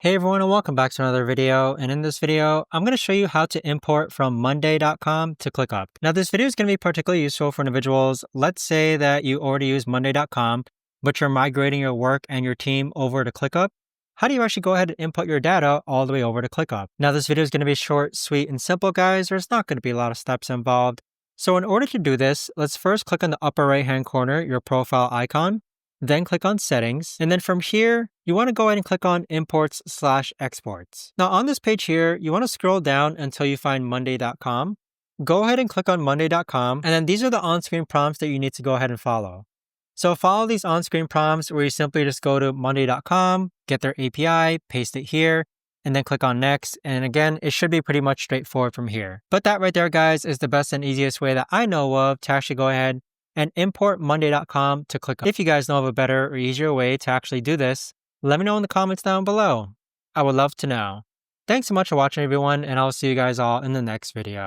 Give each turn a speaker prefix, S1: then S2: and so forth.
S1: Hey everyone and welcome back to another video, and in this video I'm going to show you how to import from monday.com to ClickUp. Now this video is going to be particularly useful for individuals. Let's say that you already use monday.com but you're migrating your work and your team over to ClickUp. How do you actually go ahead and input your data all the way over to ClickUp? Now this video is going to be short, sweet, and simple, guys. There's not going to be a lot of steps involved. So in order to do this, let's first click on the upper right hand corner, your profile icon. Then click on Settings, and then from here, you want to go ahead and click on Imports/Exports. Now on this page here, you want to scroll down until you find monday.com. Go ahead and click on monday.com, and then these are the on-screen prompts that you need to go ahead and follow. So follow these on-screen prompts where you simply just go to monday.com, get their API, paste it here, and then click on Next. And again, it should be pretty much straightforward from here. But that right there, guys, is the best and easiest way that I know of to actually go ahead and import monday.com to ClickUp. If you guys know of a better or easier way to actually do this, let me know in the comments down below. I would love to know. Thanks so much for watching, everyone, and I'll see you guys all in the next video.